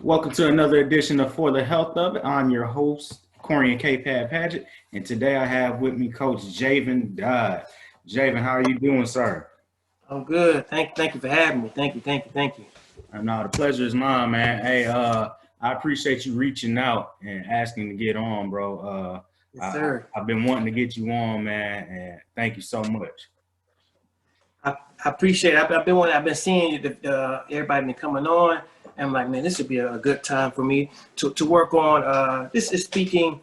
Welcome to another edition of For the Health of It. I'm your host, Corian K. Paget, and today I have with me Coach Javin Dodd. Javin, how are you doing, sir? I'm good. Thank you for having me. Thank you. I know the pleasure is mine, man. Hey, I appreciate you reaching out and asking to get on, bro. Yes, sir. I've been wanting to get you on, man, and thank you so much. I appreciate it. I've been seeing you, everybody been coming on. And I'm like, man, this would be a good time for me to work on. This is speaking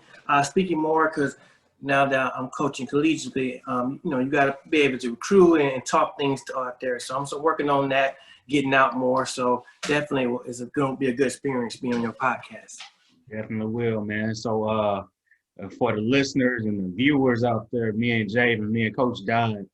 more because now that I'm coaching collegiately, you got to be able to recruit and talk things to out there. So I'm still working on that, getting out more. So definitely is going to be a good experience being on your podcast. Definitely will, man. So, for the listeners and the viewers out there, me and Javin, me and Coach Dodd,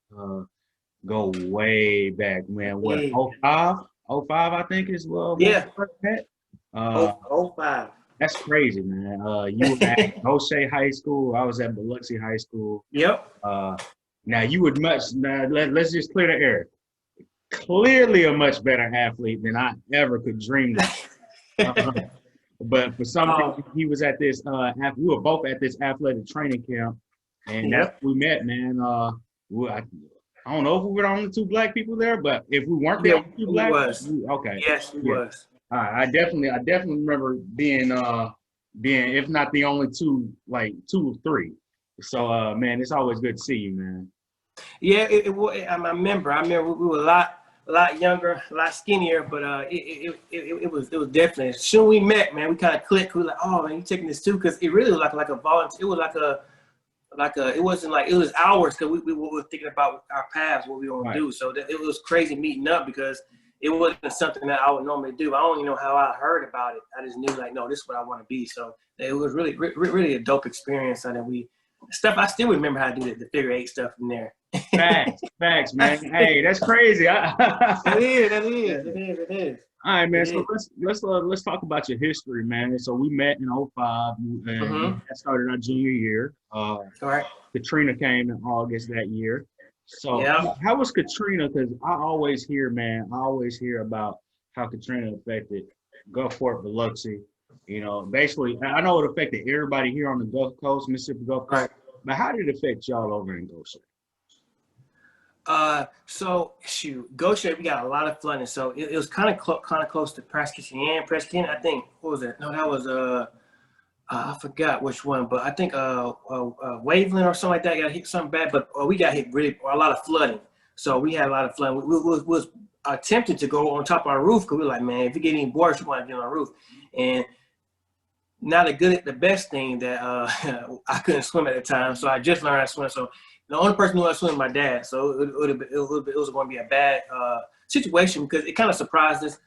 go way back, man. What, Yeah. 05? 05, I think is when Yeah. we first met. Oh, 05. That's crazy, man. You were at Goucher High School. I was at Biloxi High School. Yep. Now you would let's just clear the air. Clearly a much better athlete than I ever could dream of. But for some reason, he was at this. We were both at this athletic training camp, and that's where we met, man. I don't know if we were the only two black people there, but if we weren't the only two black, okay. Yes, he was. All right, I definitely remember being if not the only two, like 2 or 3. So, man, it's always good to see you, man. Yeah, I remember we were a lot younger, a lot skinnier, but it was definitely. As soon as we met, man, we kind of clicked. We were like, oh man, you taking this too? Because it really was like a volunteer. It was it wasn't like it was hours because we were thinking about our paths, what we were gonna do. So it was crazy meeting up because it wasn't something that I would normally do. I don't even know how I heard about it. I just knew like, no, this is what I want to be. So it was really a dope experience. And then I still remember how to do the figure 8 stuff from there. Facts, man. Hey, that's crazy. It is. All right, man. So let's talk about your history, man. So we met in 05, and that started our junior year. All right. Katrina came in August that year. So how was Katrina? Because I always hear about how Katrina affected Gulfport, Biloxi. You know, basically, I know it affected everybody here on the Gulf Coast, Mississippi Gulf Coast. Right. But how did it affect y'all over in Goshen? Goucher, we got a lot of flooding. So it was kind of close to Prescott. I think, what was it? No, that was I forgot which one, but I think Waveland or something like that got hit something bad. But we got hit a lot of flooding. So we had a lot of flooding. We was attempted to go on top of our roof because we were like, man, if we get any worse, we want to get on our roof. And not the best thing that I couldn't swim at the time, so I just learned how to swim. So the only person who knew how to swim was my dad. So it was going to be a bad situation because it kind of surprised us.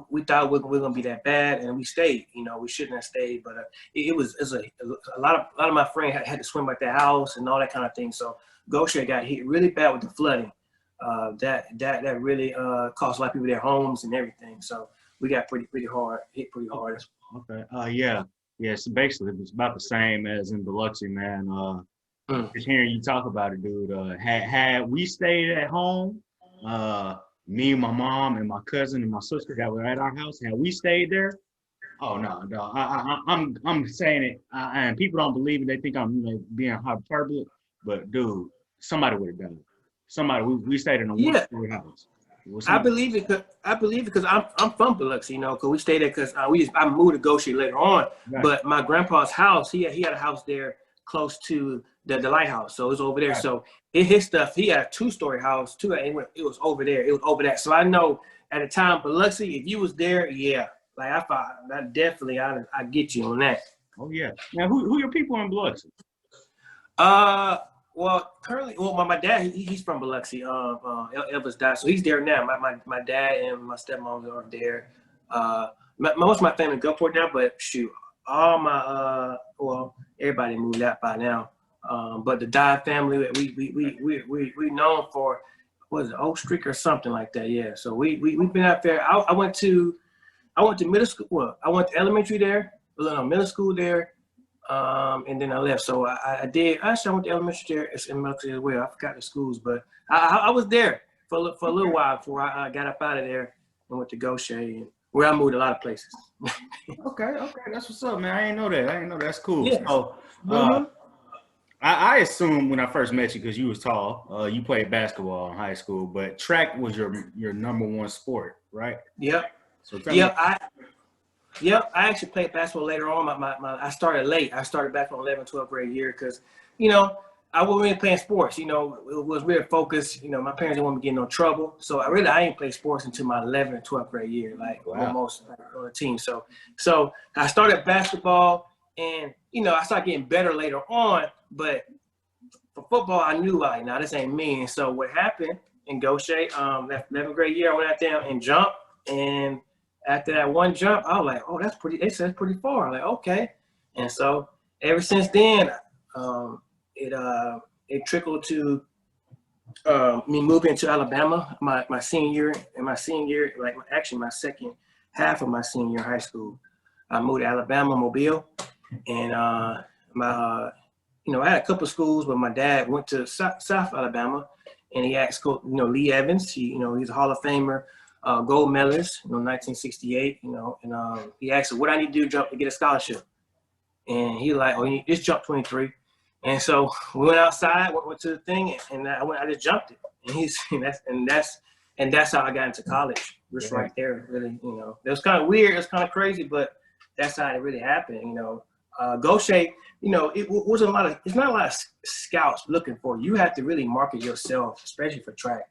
We thought we were going to be that bad, and we stayed. You know, we shouldn't have stayed, but it was a lot of my friends had to swim at their house and all that kind of thing. So Goshen got hit really bad with the flooding. That really cost a lot of people their homes and everything. So we got hit pretty hard. Okay. Yeah. So basically, it's about the same as in Biloxi, man. Just hearing you talk about it, dude. Had we stayed at home, me and my mom and my cousin and my sister that were at our house, had we stayed there, oh no. I'm saying it, and people don't believe it. They think I'm being hyperbolic, but dude, somebody would have done it. Somebody. We stayed in a one-story house. I believe it because I'm from Biloxi, because we stayed there because I moved to Goshen later on. Right. But my grandpa's house, he had a house there close to the lighthouse, so it was over there. Right. So his stuff, he had a 2-story house too. It was over there. It was over that. So I know at the time Biloxi, if you was there, like I thought that definitely I get you on that. Oh yeah. Now who your people in Biloxi? Well, currently, my dad, he's from Biloxi. Elvis died, so he's there now. My dad and my stepmom are there. Most of my family in Gulfport now, but shoot, all my everybody moved out by now. But the Dodd family, we known for, what is it, Oak Street or something like that. Yeah. So we've been out there. I went to middle school. Well, I went to elementary there, middle school there. And then I left. So I did. Actually, I went to elementary there in Biloxi as well. I forgot the schools, but I was there for a little while before I got up out of there and went to Goshen. And Where I moved a lot of places. Okay, that's what's up, man. I ain't know that. That's cool. Yeah. So, I assumed when I first met you, because you was tall, you played basketball in high school, but track was your number one sport, right? Yep. So tell me. I actually played basketball later on. I started late. I started back in 11th, 12th grade year because, I wasn't really playing sports. It was really focused. My parents didn't want me to get in no trouble. So I didn't play sports until my 11th, 12th grade year, almost on the team. So I started basketball and, I started getting better later on. But for football, I knew, now this ain't me. And so what happened in Goucher, that 11th grade year, I went out there and jumped. And after that one jump, I was like, oh, that's pretty. It says pretty far. I'm like, okay. And so ever since then, it trickled to me moving to Alabama my senior year, my second half of my senior year in high school. I moved to Alabama, Mobile, and I had a couple of schools, but my dad went to South Alabama, and he asked, Lee Evans. He's a Hall of Famer. Gold medalist, 1968, and he asked me what I need to do to get a scholarship. And he like, oh, you need just jump 23. And so we went outside, went to the thing, and I just jumped it. And that's how I got into college. Just right there, really, It was kind of weird, it was kind of crazy, but that's how it really happened, Goucher, it's not a lot of scouts looking for you. You have to really market yourself, especially for track.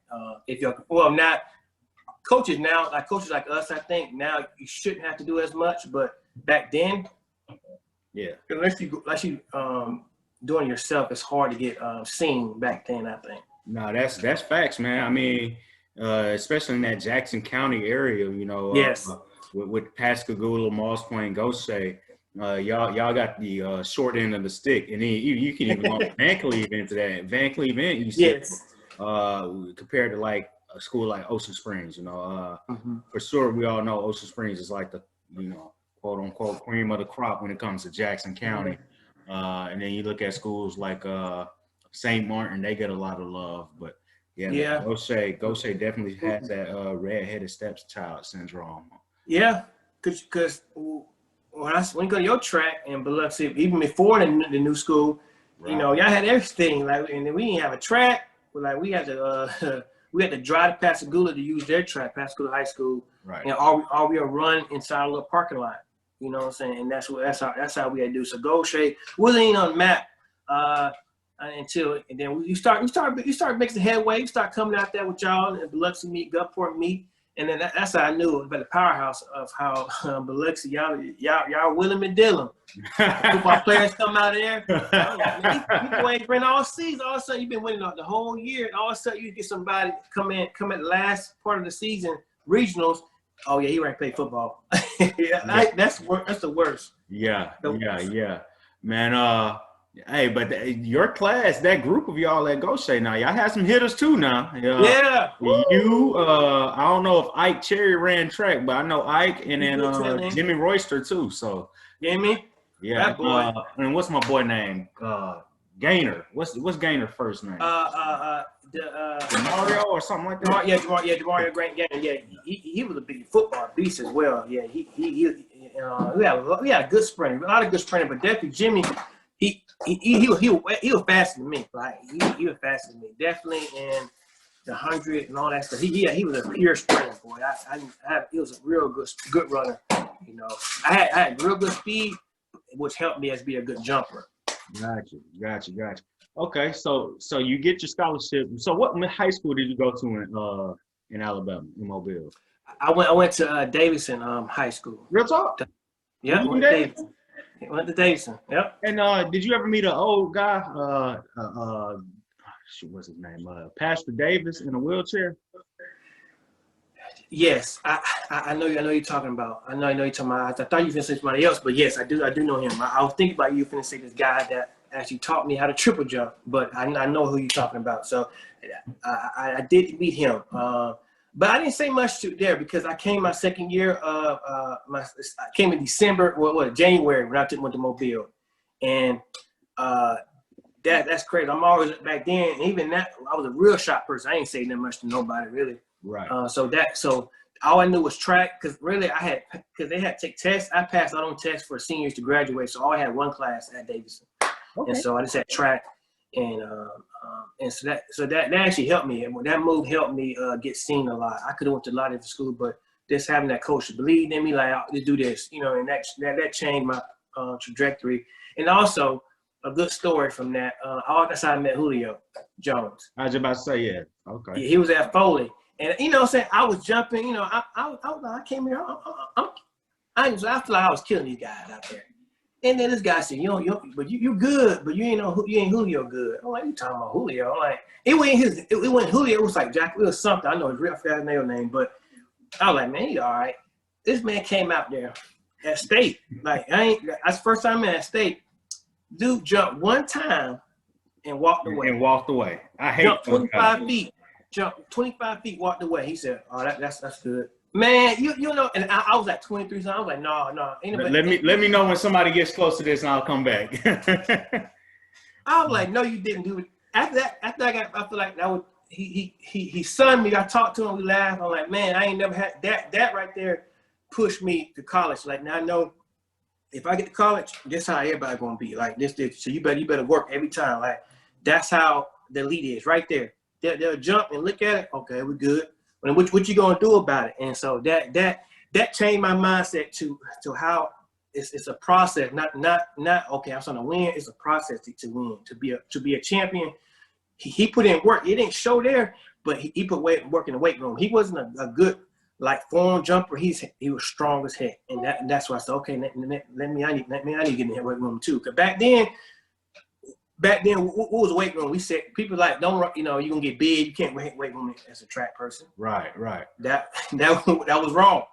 Coaches now, coaches like us, I think now you shouldn't have to do as much, but back then, unless you doing it yourself, it's hard to get seen back then, I think. No, that's facts, man. I mean, especially in that Jackson County area, yes, with Pascagoula, Moss Point, Goucher, y'all got the short end of the stick, and then you can even lump Van Cleve into that. Van Cleve compared to like a school like Ocean Springs, for sure we all know Ocean Springs is like the, quote unquote cream of the crop when it comes to Jackson County. And then you look at schools like St. Martin, they get a lot of love, but Goucher definitely has that red-headed stepchild syndrome. Yeah, because when you go to your track in Biloxi, even before the new school, y'all had everything. And then we didn't have a track. We had to we had to drive to Pascagoula to use their track, Pascagoula High School. Right. And all we run inside a little parking lot. You know what I'm saying? And that's how we had to do. So Goucher wasn't even on the map and then you start making headway. You start coming out there with y'all and Biloxi meet, Gulfport meet. And then that's how I knew about the powerhouse of how Biloxi, y'all Willem and Dillon. Football players come out of there. You ain't been all season. All of a sudden, you've been winning the whole year. And all of a sudden, you get somebody come at the last part of the season, regionals. Oh, yeah, he ain't play football. That's the worst. Yeah. Man, hey, but your class, that group of y'all at Goucher now, y'all had some hitters too now. Yeah. I don't know if Ike Cherry ran track, but I know Ike and then Jimmy Royster too. So Jamie? Yeah. That boy. And what's my boy name? Gainer. What's Gainer's first name? Mario or something like that. DeMario Grant Gainer. Yeah, he was a big football beast as well. Yeah, we had a good sprinter, a lot of good sprinter, but definitely Jimmy. He was faster than me. Like he was faster than me, definitely. And the 100 and all that stuff. He was a pure sprinter, boy. He was a real good runner. I had real good speed, which helped me as be a good jumper. Gotcha. Okay, so you get your scholarship. So what high school did you go to in Alabama, in Mobile? I went to Davidson High School. Real talk? Yeah, went to Davidson. Yep. And did you ever meet an old guy? What's his name? Pastor Davis in a wheelchair. Yes, I know you're talking about. I know you're talking about. I thought you were gonna say somebody else, but yes, I do know him. I was thinking about you finna say this guy that actually taught me how to triple jump, but I know who you're talking about. So I did meet him, but I didn't say much there because I came my second year. I came in December, January when I went to Mobile, and that's crazy. I'm always back then. Even that, I was a real shot person. I ain't saying that much to nobody really. Right. So all I knew was track, because really because they had to take tests. I passed all them tests for seniors to graduate, so all I had one class at Davidson, and so I just had track, and so that actually helped me. And that move helped me get seen a lot. I could have went to a lot of different schools, but just having that coach to believe in me, like, to do this, and that changed my trajectory. And also a good story from that. That's how I met Julio Jones. I was about to say, yeah, okay. He was at Foley. And what I'm saying, I was jumping, I came here, I feel like I was killing these guys out there. And then this guy said, you good, but you ain't Julio good. I'm like, you talking about Julio? I'm like, it wasn't Julio, it was like Jack, it was something. I know his real, I forgot his real name, but I was like, man, he all right. This man came out there at State. Like, that's the first time I met at State. Dude jumped one time and walked away. I hate jumped 25 feet. Jumped 25 feet, walked away. He said, "Oh, that's good, man." And I was at 23, so I was like, "No." Let me know when somebody gets close to this, and I'll come back. I was like, "No, you didn't do it." After I feel like that was he sunned me. I talked to him, we laughed. I'm like, "Man, I ain't never had that." That right there pushed me to college. Like, now I know if I get to college, this how everybody gonna be. Like this. So you better work every time. Like that's how the elite is right there. They'll jump and look at it. Okay, we're good. And what you gonna do about it? And so that changed my mindset to how it's a process. Not okay. I'm trying to win. It's a process to win. To be a champion. He put in work. It didn't show there, but he put work in the weight room. He wasn't a good like form jumper. He was strong as heck, and that's why I said, okay, I need to get in the weight room too. Cause back then, what was the weight room? We said people like you're gonna get big. You can't weight room as a track person. Right. That was wrong.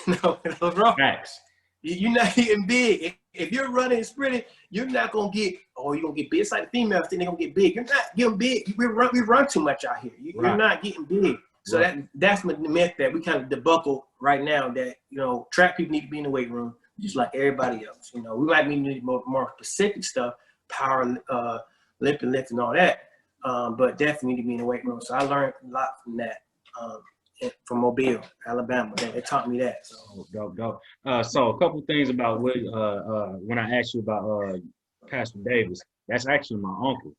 No, that was wrong. Facts. You're not getting big. If you're running and sprinting, you're not gonna get. Oh, you're gonna get big. It's like the females think they're gonna get big. You're not getting big. We run too much out here. You're not getting big. So that's the myth that we kind of debunkle right now. That track people need to be in the weight room just like everybody else. We might need more specific stuff. Power, lifting and all that, but definitely need to be in the weight room. So I learned a lot from that, from Mobile, Alabama. They taught me that. So dope. So a couple things about when I asked you about Pastor Davis, that's actually my uncle.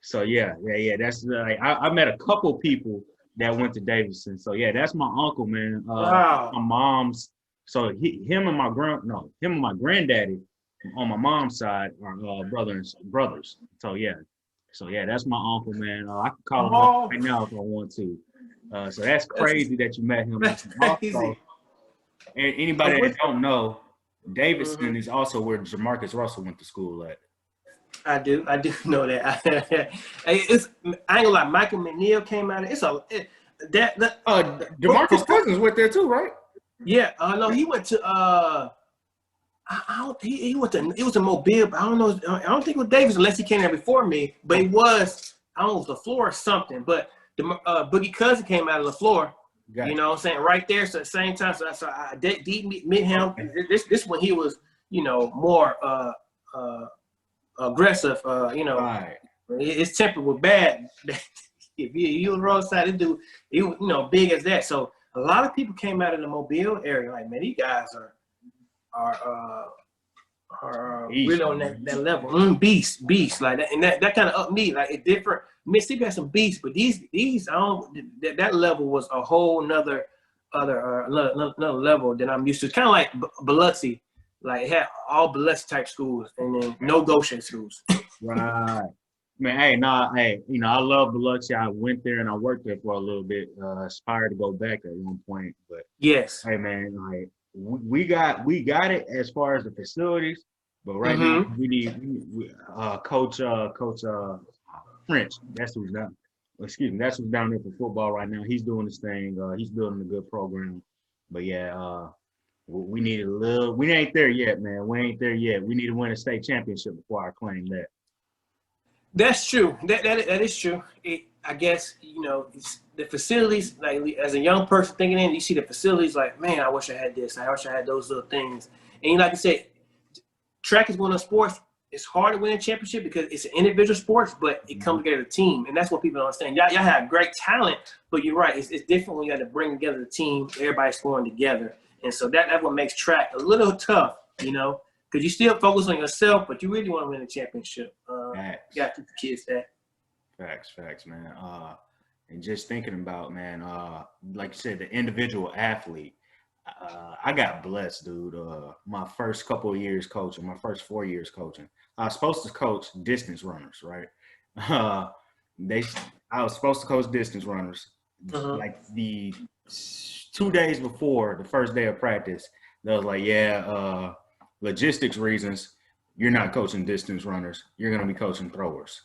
So yeah. That's like I met a couple people that went to Davidson. So yeah, that's my uncle, man. Wow. My mom's. So him and my granddaddy. On my mom's side are brothers. So yeah, that's my uncle, man. I can call him right now if I want to. So that's crazy that you met him. That's crazy. Also, and anybody that don't know, Davidson is also where Jamarcus Russell went to school at. I do know that. I ain't gonna lie. Michael McNeil came out. Jamarcus Cousins went there too, right? Yeah. No, he went to. He went to. It was a Mobile, but I don't know. I don't think it was Davis unless he came there before me. But it was. I don't know, it was LaFleur or something. But the Boogie Cousin came out of LaFleur. Gotcha. You know what I'm saying? Right there. So at the same time, so I did meet him. This when he was, more aggressive. Right. His temper was bad. If you was roadside, this dude, he was, big as that. So a lot of people came out of the Mobile area. Like, man, these guys are really on that level. Beast like that, and that kind of up me. Like, it's different. Mississippi has some beasts, but these that level was a whole another level than I'm used to. It's kind of like Biloxi. Like, it had all Biloxi type schools and then no Goucher schools. Right. Man, I love Biloxi. I went there and I worked there for a little bit. Aspired to go back at one point, but yes. Hey, man, like we got it as far as the facilities, but right now we need Coach French. That's who's down. Excuse me, that's who's down there for football right now. He's doing his thing. He's building a good program. But yeah, we need a little. We ain't there yet, man. We ain't there yet. We need to win a state championship before I claim that. That's true. That is true. I guess, it's the facilities, like, as a young person thinking you see the facilities like, man, I wish I had this. I wish I had those little things. And like I said, track is one of the sports. it's hard to win a championship because it's an individual sports, but it comes together as a team, and that's what people don't understand. Y'all have great talent, but you're right. It's different when you have to bring together the team. Everybody's scoring together, and so that's what makes track a little tough, you know, because you still focus on yourself, but you really want to win a championship. You got to teach the kids that. Facts, man. And just thinking about, man, like you said, the individual athlete. I got blessed, dude. My first couple of years coaching, my first 4 years coaching, I was supposed to coach distance runners, right? I was supposed to coach distance runners. Like the 2 days before the first day of practice, they was like, yeah, logistics reasons, you're not coaching distance runners. You're going to be coaching throwers.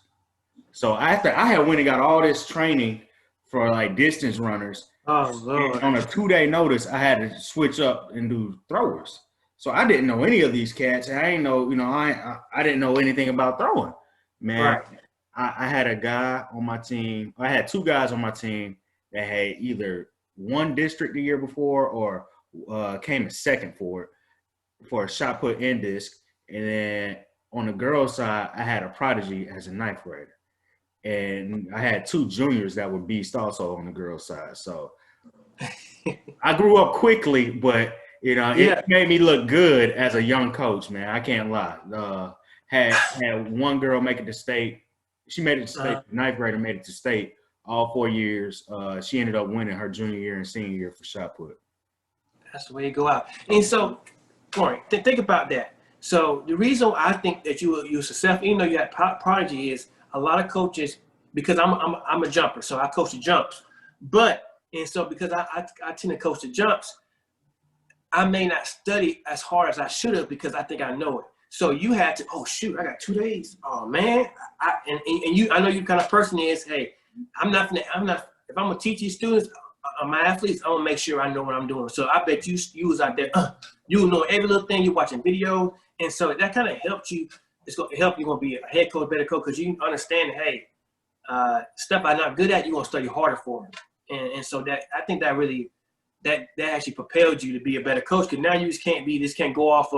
So after I had went and got all this training for like distance runners, on a 2-day notice, I had to switch up and do throwers. So I didn't know any of these cats. And I didn't know, you know, I didn't know anything about throwing. Man, right. I had a guy on my team. I had 2 guys on my team that had either won district the year before or came in second for a shot put in disc. And then on the girls' side, I had a prodigy as a 9th grader. And I had 2 juniors that were beasts also on the girls' side. So I grew up quickly, but, you know, it made me look good as a young coach, man. I can't lie. Had one girl make it to state. She made it to state. 9th grader made it to state all 4 years. She ended up winning her junior year and senior year for shot put. That's the way you go out. And so, Corey, think about that. So the reason I think that you're successful, even though you had prodigy, is a lot of coaches, because I'm a jumper, so I coach the jumps. And so because I tend to coach the jumps, I may not study as hard as I should have because I think I know it. So you had to, oh shoot, I got 2 days. Oh man, I know you kind of person is, hey, if I'm gonna teach these students, my athletes, I'm gonna make sure I know what I'm doing. So I bet you was out there, you know every little thing. You're watching videos, and so that kind of helped you. It's going to help you. Going to be a head coach, better coach, because you understand, hey, stuff I'm not good at, you're going to study harder for. And so that I think that really that actually propelled you to be a better coach. Because now you just can't go off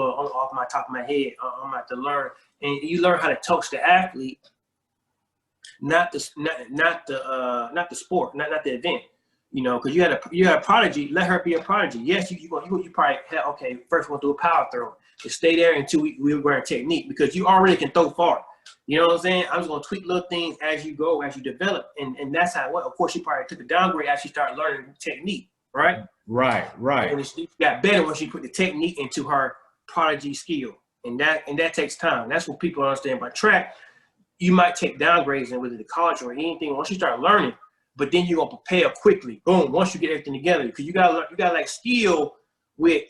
my top of my head. I'm about to learn, and you learn how to coach the athlete, not the sport, not the event. You know, because you had a prodigy. Let her be a prodigy. Yes, you probably had, okay, first we'll do a power throw. To stay there until we learn technique, because you already can throw far. You know what I'm saying? I'm just gonna tweak little things as you go, as you develop, and that's how. Well, of course, she probably took a downgrade as she started learning technique, right? Right. And she got better when she put the technique into her prodigy skill, and that takes time. That's what people understand about track. You might take downgrades in whether the college or anything once you start learning, but then you're gonna prepare quickly. Boom! Once you get everything together, because you got like skill with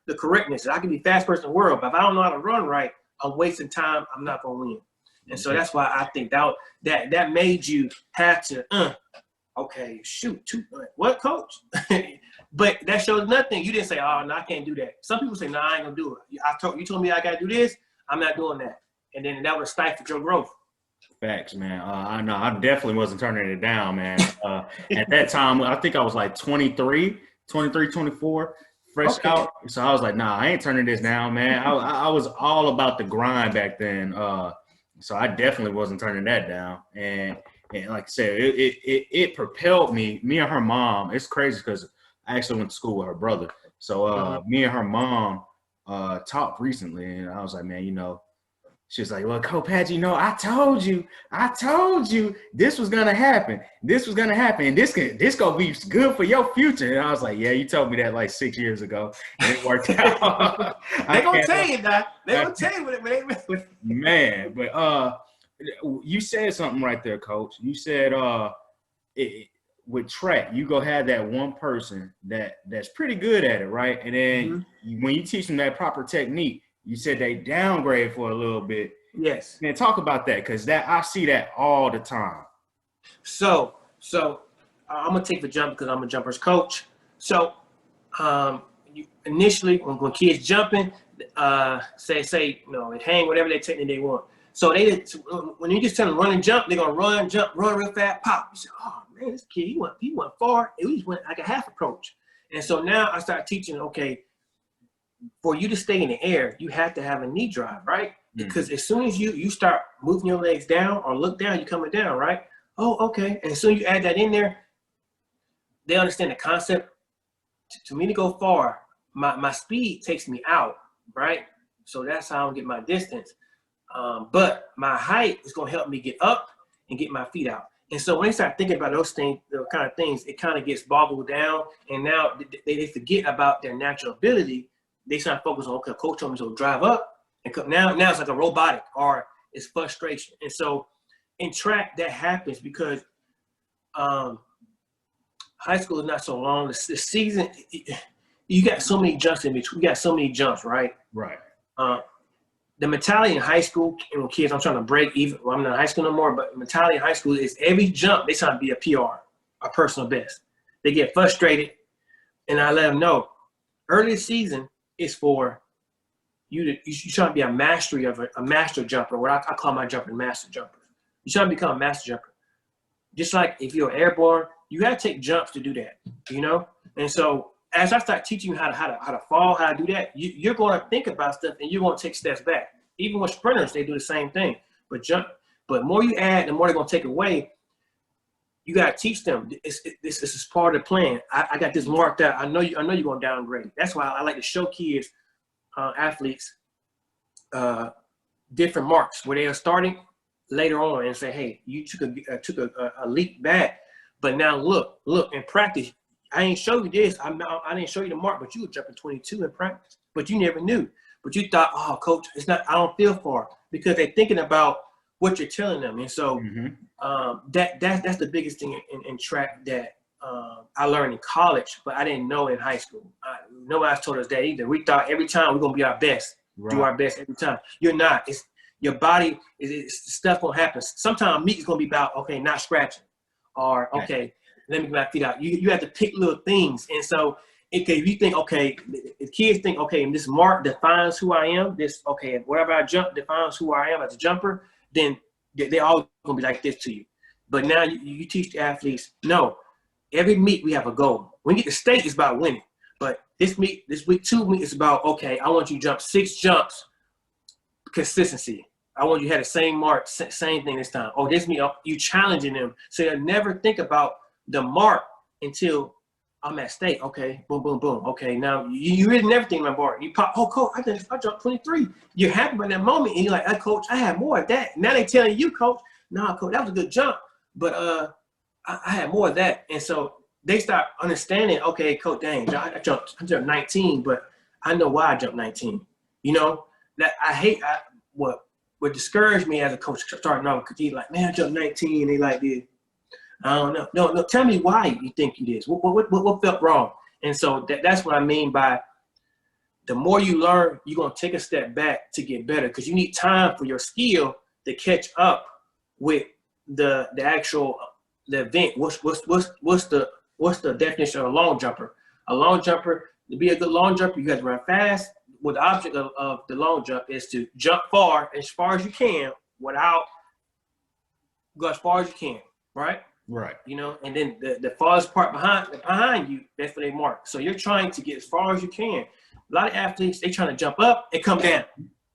the correctness. I can be fast person in the world, but if I don't know how to run right, I'm wasting time. I'm not gonna win. And so that's why I think that made you have to, okay, shoot, what, coach? But that shows nothing. You didn't say, oh no, I can't do that. Some people say, no, I ain't gonna do it. You told me I gotta do this. I'm not doing that. And then that would stifle your growth. Facts, man. I know I definitely wasn't turning it down, man. At that time, I think I was like 23, 24. Fresh out, so I was like, nah, I ain't turning this down, man. I was all about the grind back then, so I definitely wasn't turning that down. And like I said, it propelled me and her mom. It's crazy because I actually went to school with her brother, so me and her mom talked recently, and I was like, man, you know, she was like, well, Coach Pat, you know, I told you this was gonna happen. And this gonna be good for your future. And I was like, yeah, you told me that like 6 years ago, and it worked out. They gonna tell you that. They gonna tell you what man. But you said something right there, Coach. You said with track, you go have that one person that's pretty good at it, right? And then when you teach them that proper technique, you said they downgrade for a little bit. Yes. Man, talk about that, because I see that all the time. So I'm gonna take the jump because I'm a jumper's coach. So initially when kids jumping, say you know, hang whatever they technique they want. So when you just tell them run and jump, they're gonna run real fast, pop. You say, oh man, this kid he went far. He just went like a half approach. And so now I start teaching, okay, for you to stay in the air, you have to have a knee drive, right? because as soon as you start moving your legs down or look down, you're coming down, right? Oh, okay. And as soon as you add that in there, they understand the concept. To me to go far, my speed takes me out, right? So that's how I get my distance. But my height is going to help me get up and get my feet out. And so when they start thinking about those things, the kind of things, it kind of gets boggled down. And now they forget about their natural ability. They start focusing on, okay, coach told me to drive up. And now it's like a robotic, or it's frustration. And so in track, that happens because high school is not so long. The season, you got so many jumps in between. We got so many jumps, right? Right. The mentality in high school, and with kids, I'm trying to break even. Well, I'm not in high school no more, but mentality in high school is every jump, they trying to be a PR, a personal best. They get frustrated, and I let them know, early season is for you trying to be a master jumper, what I call my jumper master jumper. You trying to become a master jumper. Just like if you're airborne, you got to take jumps to do that, you know? And so as I start teaching you how to fall, how to do that, you're going to think about stuff and you're going to take steps back. Even with sprinters, they do the same thing. But more you add, the more they're going to take away. You got to teach them. This is part of the plan. I got this marked out. I know you're going to downgrade. That's why I like to show kids, athletes, different marks where they are starting later on and say, hey, you took a leap back, but now look in practice. I ain't show you this. I didn't show you the mark, but you were jumping 22 in practice, but you never knew. But you thought, oh, coach, it's not. I don't feel far, because they're thinking about what you're telling them. And so that's the biggest thing in track that I learned in college, but I didn't know in high school. Nobody else told us that either. We thought every time we're gonna be our best, do our best every time. You're not. It's your body. Stuff gonna happen. Sometimes meat is gonna be about, okay, not scratching, or okay, let me get my feet out. You have to pick little things. And so if you think, okay, if kids think, okay, this mark defines who I am, this, okay, whatever I jump defines who I am as a jumper, then they're all gonna be like this to you. But now you teach the athletes, no, every meet we have a goal. When you get to state, it's about winning. But this week 2 meet is about, okay, I want you to jump 6 jumps, consistency. I want you to have the same mark, same thing this time. Oh, this meet, you challenging them. So they'll never think about the mark until I'm at state. Okay, boom, boom, boom. Okay, now you really never think about mark. You pop, oh, coach, I jumped 23. You're happy by that moment, and you're like, hey, coach, I had more of that. Now they telling you, coach, nah, coach, that was a good jump, but I had more of that. And so they start understanding, okay, coach, dang, I jumped 19, but I know why I jumped 19. You know, that I hate what discouraged me as a coach starting off, because he's like, man, I jumped 19, and they like this. I don't know. No, tell me why you think you did. What felt wrong? And so that's what I mean by the more you learn, you're going to take a step back to get better, because you need time for your skill to catch up with the event. What's the definition of a long jumper? A long jumper, to be a good long jumper, you got to run fast. Well, the object of the long jump is to jump as far as you can, without go as far as you can, right? Right. You know, and then the farthest part behind you, that's what they mark. So you're trying to get as far as you can. A lot of athletes, they trying to jump up and come down.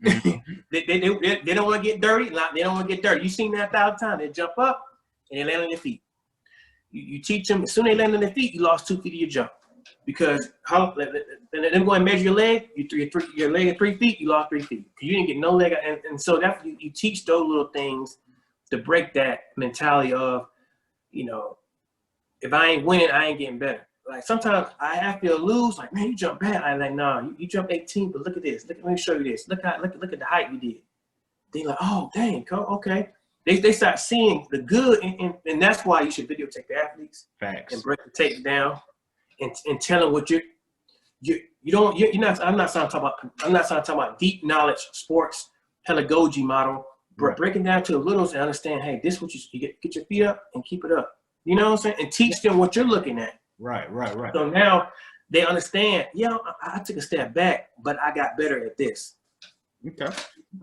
they don't want to get dirty. They don't want to get dirty. You've seen that 1,000 times. They jump up and they land on their feet. You teach them, as soon as they land on their feet, you lost 2 feet of your jump. Because let them go and measure your leg. Your leg at 3 feet, you lost 3 feet. You didn't get no leg. And so that you teach those little things to break that mentality of, you know, if I ain't winning, I ain't getting better. Like sometimes I feel lose, like, man, you jump bad. I'm like, nah, you jump 18, but look at this. Let me show you this. Look at the height you did. They like, oh, dang, okay. They start seeing the good, and that's why you should videotape the athletes. Facts. And break the tape down and tell them what I'm not trying to talk about deep knowledge sports pedagogy model. Right. Breaking down to the littles and understand, hey, this is what you get your feet up and keep it up. You know what I'm saying? And teach them what you're looking at. Right. So now they understand, yeah, I took a step back, but I got better at this. Okay.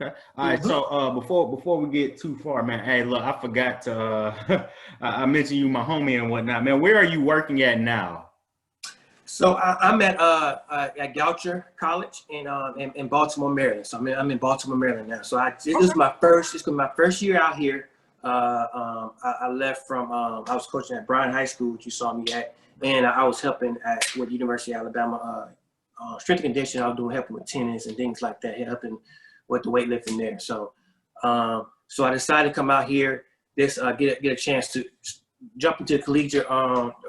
All right. So before we get too far, man, hey, look, I forgot to I mentioned you, my homie and whatnot, man. Where are you working at now? So I'm at Goucher College in Baltimore, Maryland. So I'm in Baltimore, Maryland now. So this was my first year out here. I left from I was coaching at Bryan High School, which you saw me at, and I was helping with the University of Alabama strength and conditioning. I was helping with tennis and things like that, helping with the weightlifting there. So so I decided to come out here, get a chance to jump into the collegiate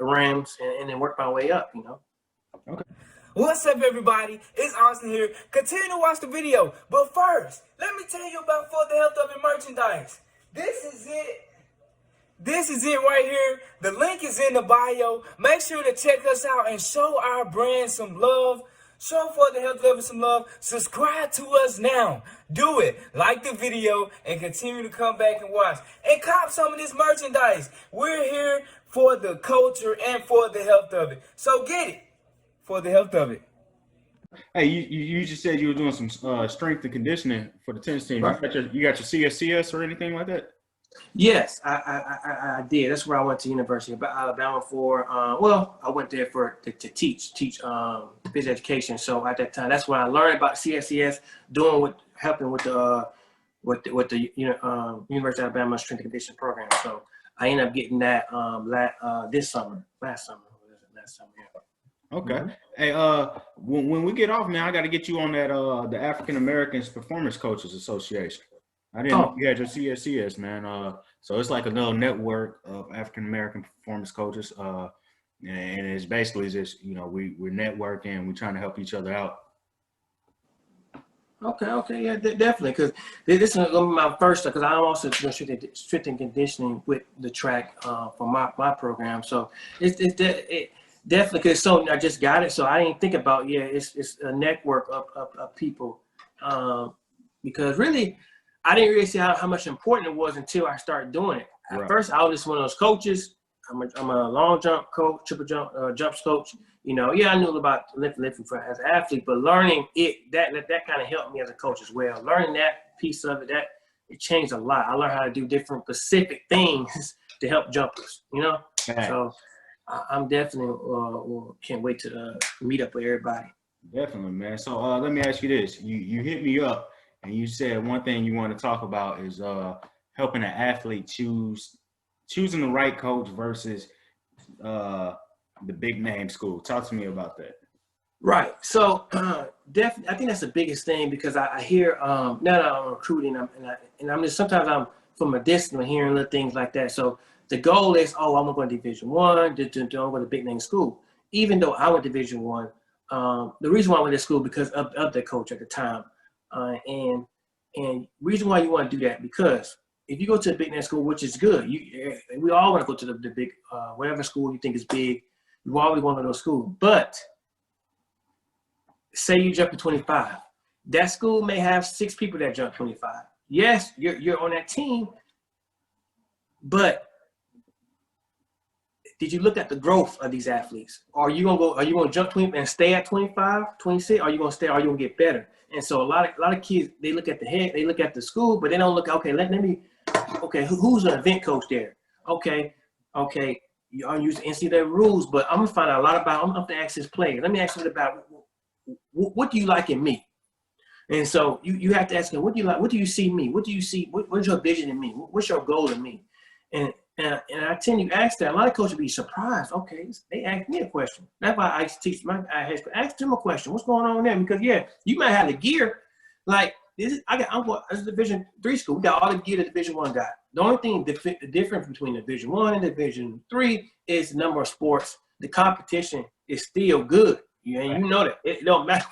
realms and then work my way up, you know. Okay. What's up, everybody? It's Austin here. Continue to watch the video. But first, let me tell you about For the Health of It merchandise. This is it. This is it right here. The link is in the bio. Make sure to check us out and show our brand some love. Show For the Health of It some love. Subscribe to us now. Do it. Like the video and continue to come back and watch. And cop some of this merchandise. We're here for the culture and for the health of it. So get it. For the health of it. Hey, you just said you were doing some strength and conditioning for the tennis team. Right. You got your CSCS or anything like that? Yes, I did. That's where I went to University of Alabama for. Well, I went there to teach physical education. So at that time, that's when I learned about CSCS, helping with the University of Alabama strength and conditioning program. So I ended up getting that last summer. Yeah. Okay. Hey, when we get off, man, I got to get you on that the African Americans Performance Coaches Association. I didn't know you had your CSCS, man. So it's like a little network of African American performance coaches, and it's basically just we're networking, we're trying to help each other out. Okay, yeah, definitely. Because this is gonna be my first, because I'm also doing strength and conditioning with the track for my program. So it's definitely, because so I just got it, so I didn't think about it's a network of people, because really I didn't really see how much important it was until I started doing it. At Right. first, I was just one of those coaches. I'm a long jump coach, triple jump jumps coach. I knew about lifting as an athlete, but learning that kind of helped me as a coach as well. Learning that piece of it, it changed a lot. I learned how to do different specific things to help jumpers. Right. So I'm definitely can't wait to meet up with everybody. Definitely, man. So let me ask you this: you hit me up and you said one thing you want to talk about is helping an athlete choosing the right coach versus the big name school. Talk to me about that. Right. So definitely, I think that's the biggest thing, because I hear now that I'm recruiting, and I'm just sometimes I'm from a distance hearing little things like that. So the goal is, I'm going to go to Division I, I'm going to big name school. Even though I went to Division I, the reason why I went to school because of the coach at the time, and reason why you want to do that, because if you go to a big name school, which is good, we all want to go to the big whatever school you think is big. You always want to go to school, but say you jump to 25, that school may have 6 people that jump 25. Yes, you're on that team, but did you look at the growth of these athletes? Are you gonna jump 20 and stay at 25, 26? Are you gonna stay? Are you gonna get better? And so a lot of kids, they look at the head, they look at the school, but they don't look. Okay, who's an event coach there? Okay, you are using NCAA rules, but I'm gonna find out a lot about. I'm gonna have to ask this player. Let me ask you about what do you like in me? And so you have to ask them, what do you like? What do you see in me? What do you see? What's your vision in me? What's your goal in me? And I tend to ask that. A lot of coaches be surprised. Okay, they ask me a question. That's why I teach I ask them a question. What's going on there? Because you might have the gear. Like I'm going as a Division III school. We got all the gear that Division I got. The only thing the difference between Division I and Division III is the number of sports. The competition is still good. You know that it don't matter.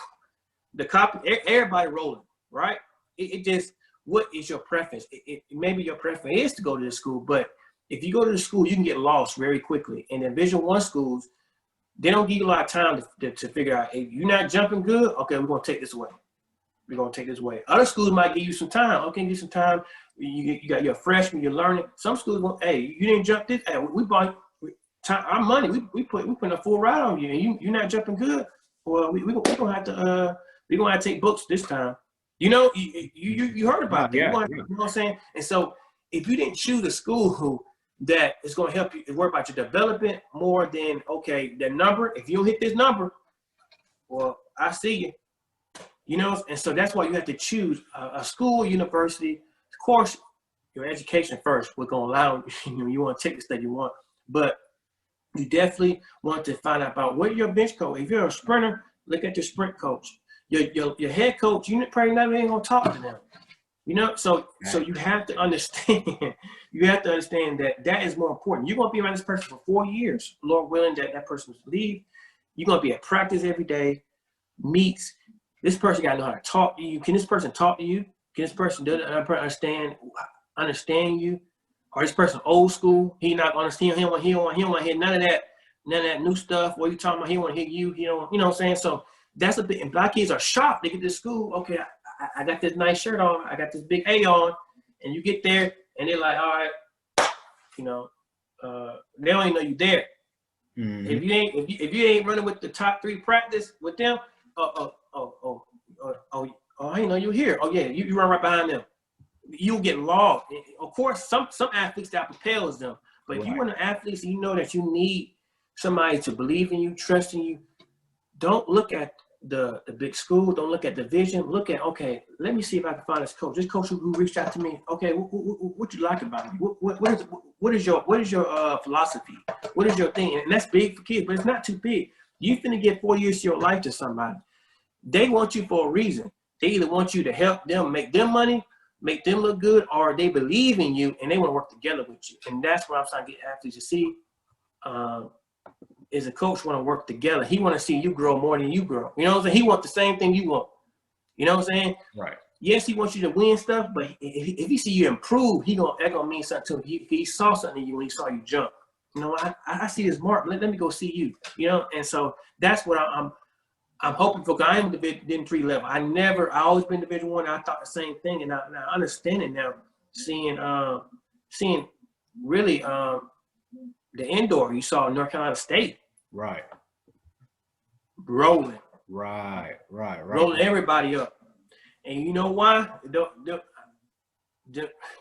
Everybody rolling, right? It just, what is your preference? Maybe your preference is to go to the school, but if you go to the school, you can get lost very quickly. And Division I schools, they don't give you a lot of time to figure out, if you're not jumping good, okay, we're going to take this away. We're going to take this away. Other schools might give you some time. Okay, give you some time. You got your freshman, you're learning. Some schools want, hey, you didn't jump this. Hey, we bought time, our money. We put a full ride on you, and you're not jumping good. Well, we're going to have to take books this time. You heard about that. Yeah, you know what I'm saying? And so if you didn't choose a school who that is going to help you worry about your development more than, okay, the number. If you don't hit this number, well, I see you. You know, and so that's why you have to choose a school, university. Of course, your education first. We're going to allow you want to take the stuff you want, but you definitely want to find out about what your bench coach. If you're a sprinter, look at your sprint coach. Your head coach, you probably never ain't gonna talk to them. You know, so you have to understand. You have to understand that is more important. You're gonna be around this person for 4 years, Lord willing that person leave. You're gonna be at practice every day, meets. This person gotta know how to talk to you. Can this person talk to you? Can this person understand you? Or this person old school? He not understand. He don't want to hear none of that new stuff. What you talking about? He want to hear you. You know what I'm saying? So that's a bit. And black kids are shocked. They get to school. Okay, I got this nice shirt on. I got this big A on, and you get there, and they're like, all right, you know, they don't even know you there. Mm-hmm. If you ain't running with the top 3 practice with them, I didn't know you were here. Oh yeah, you run right behind them. You'll get lost. Of course, some athletes that propels them, but if you want athletes, you know that you need somebody to believe in you, trust in you. Don't look at the big school. Don't look at the vision. Look at, okay, let me see if I can find this coach. This coach who reached out to me. Okay, what you like about me? What is your philosophy? What is your thing? And that's big for kids, but it's not too big. You finna get 4 years of your life to somebody. They want you for a reason. They either want you to help them make them money, make them look good, or they believe in you and they want to work together with you. And that's what I'm trying to get athletes to see. Is a coach want to work together. He want to see you grow more than you grow. You know what I'm saying? He want the same thing you want. You know what I'm saying? Right. Yes, he wants you to win stuff, but if he see you improve, that gonna mean something to him. He saw something in you when he saw you jump. You know, I see this mark. Let me go see you. You know, and so that's what I'm hoping for. I am Division 3 level. I always been Division 1. I thought the same thing, and I understand it now. Seeing really the indoor. You saw North Carolina State. Right. Rolling. Right. Rolling everybody up. And you know why?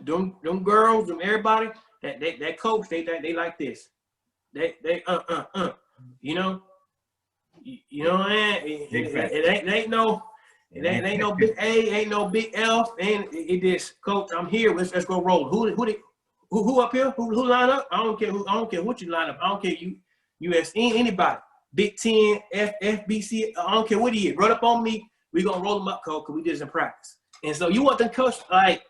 Them girls, them everybody, that coach, they like this. They you know. You know what I mean? It ain't no big A, ain't no big F, and it just, coach, I'm here. Let's go roll. Who up here? Who line up? I don't care what you line up. I don't care USC, anybody. Big 10, FBC, I don't care what he is. Run up on me. We gonna roll them up, coach, because we did this in practice. And so you want the coach, like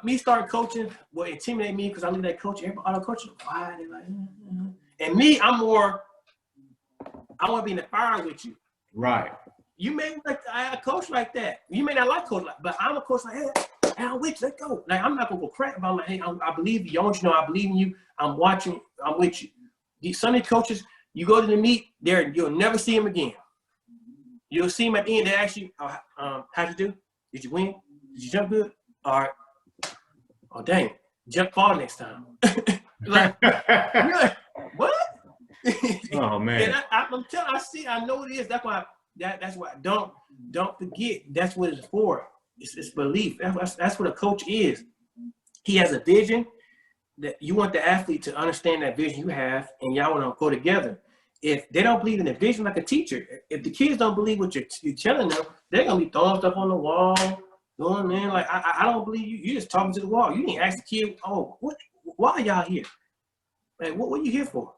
me starting coaching will intimidate me because I look at that coach. Everybody other coaches, why they like, and me, I'm more. I want to be in the fire with you. Right. You may like a coach like that. You may not like coach, but I'm a coach like, hey, I'm with you. Let's go. Like, I'm not going to go crack, but I'm like, hey, I believe you. I want you to know I believe in you. I'm watching. I'm with you. These Sunday coaches, you go to the meet, you'll never see them again. You'll see them at the end. They ask you, how'd you do? Did you win? Did you jump good? All right. Oh, dang. Jump far next time. Like, you're like, what? Oh man! And I'm telling, I know it is. That's why. That's why. Don't forget. That's what it's for. It's belief. That's what a coach is. He has a vision that you want the athlete to understand that vision you have, and y'all want to go together. If they don't believe in the vision, like a teacher, if the kids don't believe what you're telling them, they're gonna be throwing stuff on the wall, going in like, I don't believe you. You just talking to the wall. You didn't ask the kid, oh, what? Why are y'all here? Like, what are you here for?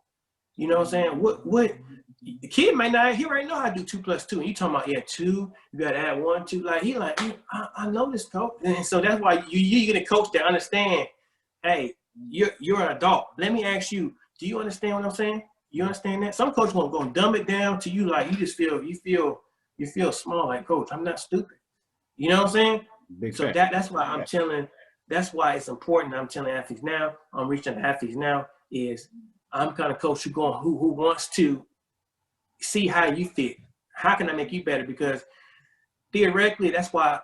You know what I'm saying? What the kid might not, he already know how to do 2 + 2. And you talking about, 2, you gotta add 1, 2. Like, he like, I know this, coach. And so that's why you get a coach that understand, hey, you're an adult. Let me ask you, do you understand what I'm saying? You understand that? Some coaches gonna dumb it down to you like you feel small, like, coach, I'm not stupid. You know what I'm saying? Big so that's why I'm telling, that's why it's important. I'm telling athletes now, I'm reaching athletes now, is I'm kind of coach who wants to see how you fit. How can I make you better? Because theoretically, that's why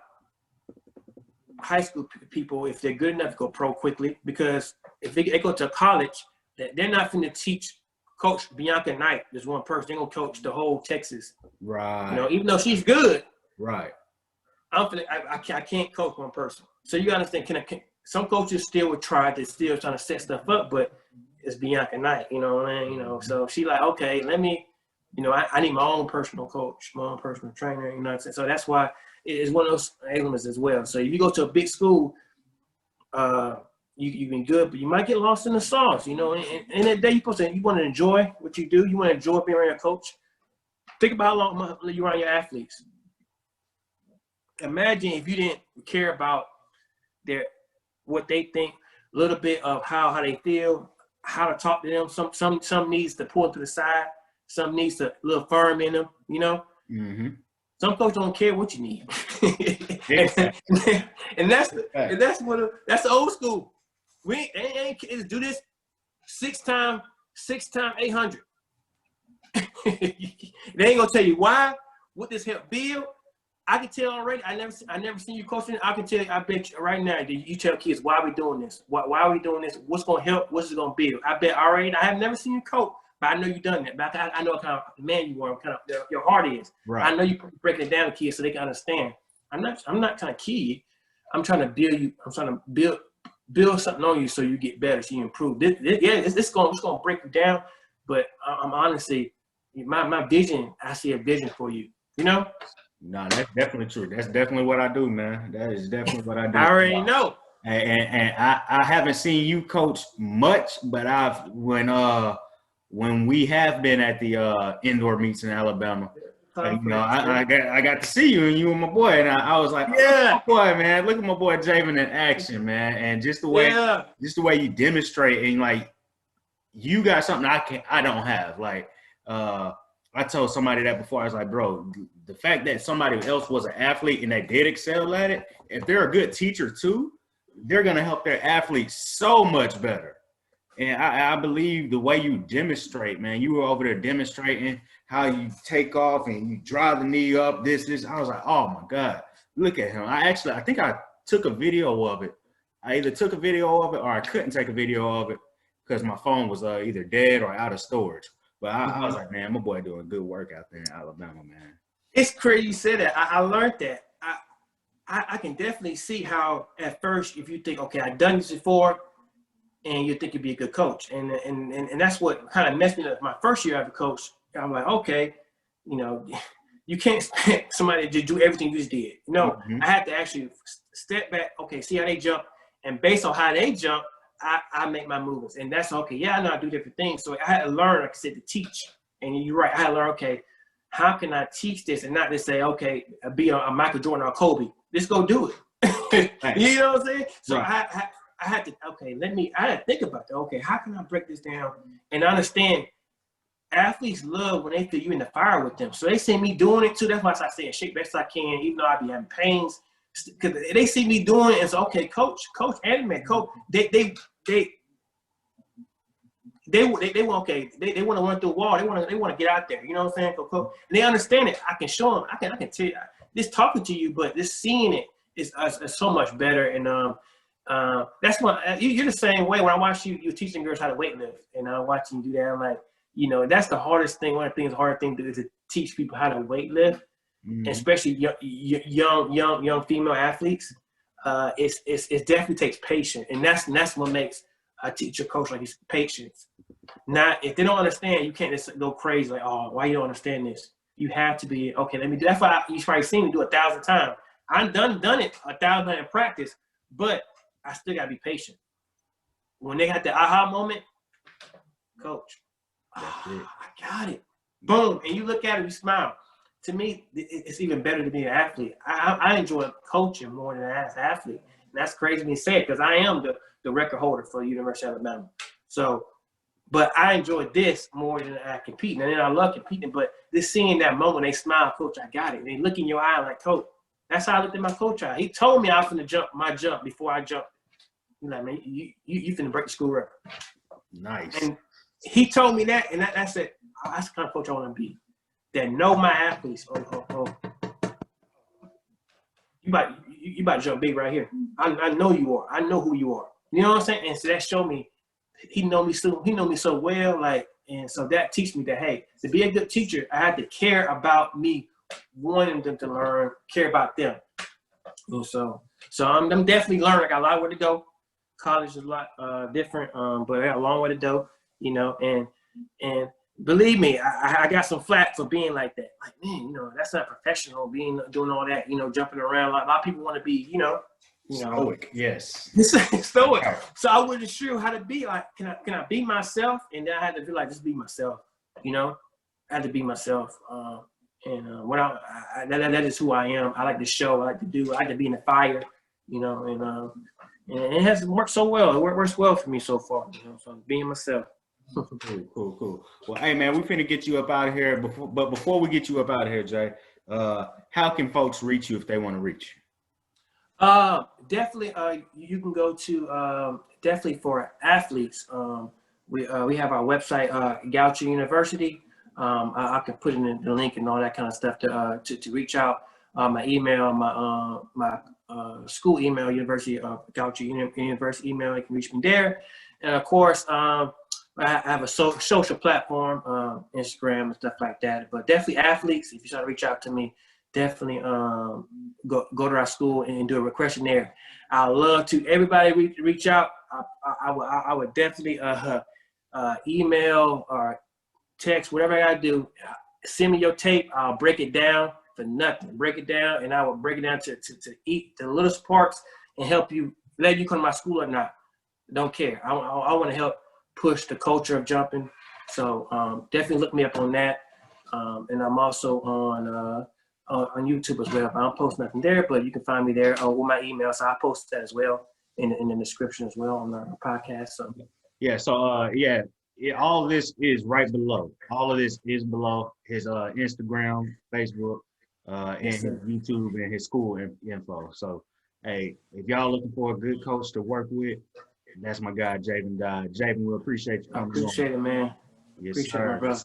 high school people, if they're good enough, go pro quickly. Because if they go to college, they're not going to teach Coach Bianca Knight. There's one person. They're going to coach the whole Texas. Right. You know, even though she's good. Right. I can't coach one person. So you got to understand, some coaches still would try to still trying to set stuff up, but it's Bianca Knight, you know what I mean? You know, so she like, okay, let me, you know, I need my own personal coach, my own personal trainer, you know what I'm saying? So that's why it's one of those elements as well. So if you go to a big school, you've been good, but you might get lost in the sauce, you know. And that day you want to enjoy what you do. You want to enjoy being around your coach. Think about how long you're around your athletes. Imagine if you didn't care about what they think, a little bit of how they feel, how to talk to them. Some needs to pull them to the side. Some needs to a little firm in them, you know. Mm-hmm. Some coaches don't care what you need, and that's the old school. They ain't do this six times 800. They ain't gonna tell you why. What this help build? I can tell already. I never seen you coaching. I can tell you. I bet you right now. You tell kids why we doing this. Why are we doing this? What's gonna help? What's it gonna build? I bet already. I have never seen you coach, but I know you done that. But I know what kind of man you are. What kind of your heart is. Right. I know you breaking it down to kids so they can understand. I'm not trying to kill you. I'm trying to build you. I'm trying to build something on you so you get better, so you improve. It's gonna break you down, but I'm honestly, my vision. I see a vision for you. You know. No, that's definitely true. That's definitely what I do, man. That is definitely what I do. I already know. And I haven't seen you coach much, but when we have been at the indoor meets in Alabama, and, you know, I got to see you and you and my boy, and I was like, yeah, oh, boy, man, look at my boy Javin in action, man, and just the way you demonstrate, and like you got something I don't have. Like I told somebody that before. I was like, bro, the fact that somebody else was an athlete and they did excel at it, if they're a good teacher too, they're gonna help their athletes so much better. And I believe the way you demonstrate, man, you were over there demonstrating how you take off and you drive the knee up, this. I was like, oh my God, look at him. I think I took a video of it. I either took a video of it or I couldn't take a video of it because my phone was either dead or out of storage. But I was like, man, my boy doing good work out there in Alabama, man. It's crazy you said that. I learned that. I can definitely see how at first, if you think, okay, I've done this before, and you think you'd be a good coach. And that's what kind of messed me up my first year as a coach. I'm like, okay, you know, you can't expect somebody to do everything you just did. No, I had to actually step back, okay, see how they jump. And based on how they jump, I make my movements. And that's okay. Yeah, I know I do different things. So I had to learn, like I said, to teach. And you're right. I had to learn, okay, how can I teach this and not just say, okay, be a Michael Jordan or Kobe. Just go do it. You know what I'm saying? So right. I had to, okay, I had to think about that. Okay, how can I break this down and understand athletes love when they feel you in the fire with them. So they see me doing it too. That's why I say shake best I can, even though I be having pains. Because they see me doing it and say, okay, coach, anime, coach, they want, okay, they want to run through a wall. They want to get out there. You know what I'm saying? Coach, and they understand it. I can show them. I can tell you this talking to you, but this seeing it is so much better. And that's why you're the same way. When I watch you're teaching girls how to weightlift, and I'm watching you do that. I'm like, you know, that's the hardest thing. One of the things, the hardest thing to do is to teach people how to weightlift, especially young female athletes. It definitely takes patience, and that's what makes a teacher coach like, it's patience. Not if they don't understand, you can't just go crazy like, oh, why you don't understand this? You have to be okay. Let me do. That's why you've probably seen me do 1,000 times. I've done it 1,000 times in practice, but I still gotta be patient. When they got the aha moment, coach, I got it. Boom, and you look at it, you smile. To me, it's even better to be an athlete. I enjoy coaching more than as an athlete. And that's crazy to say because I am the record holder for the University of Alabama. So, but I enjoy this more than I competing. And then I love competing, but just seeing that moment, they smile, coach, I got it. They look in your eye like, coach. That's how I looked at my coach eye. He told me I was going to jump my jump before I jumped. He's like, man, you finna break the school record. Nice. And he told me that, and that's it. That's the kind of coach I want to be. That know my athletes. Oh. You about to jump big right here. I know you are. I know who you are. You know what I'm saying? And so that showed me he know me so well. Like, and so that teach me that, hey, to be a good teacher, I had to care about me, wanting them to learn, care about them. And so I'm definitely learning. I got a lot of where to go. College is a lot different, but I got a long way to go, you know. And believe me, I got some flack for being like that. Like, man, you know, that's not professional, doing all that, you know, jumping around. Like, a lot of people want to be, you know. Stoic, yes. Stoic. So I wasn't sure how to be. Like, can I be myself? And then I had to feel like just be myself. You know, I had to be myself. And that is who I am. I like to show. I like to do. I like to be in the fire. You know, and it has worked so well. It works well for me so far. You know, so I'm being myself. Cool. Well, hey man, we finna get you up out of here. Before we get you up out of here, Jay, how can folks reach you if they want to reach you? Definitely. You can go to definitely for athletes. We have our website, Goucher University. I can put in the link and all that kind of stuff to reach out. My email, my school email, University of Goucher University email. You can reach me there. And of course, I have a social platform, Instagram and stuff like that. But definitely athletes, if you try to reach out to me, definitely go to our school and do a request there. I love to everybody reach out. I would definitely email or text, whatever I gotta do. Send me your tape. I'll break it down for nothing. Break it down, and I will break it down to eat the little sparks and help you, let you come to my school or not. Don't care. I want to help push the culture of jumping. So definitely look me up on that. And I'm also on YouTube as well. I don't post nothing there, but you can find me there with my email. So I post that as well in the description as well on our podcast. So yeah. So yeah, all of this is right below. All of this is below his Instagram, Facebook, and his YouTube and his school info. So hey, if y'all looking for a good coach to work with, that's my guy Javin Dodd. Javin, we appreciate you coming. I appreciate it, man. Yes, appreciate sir. it, my brother.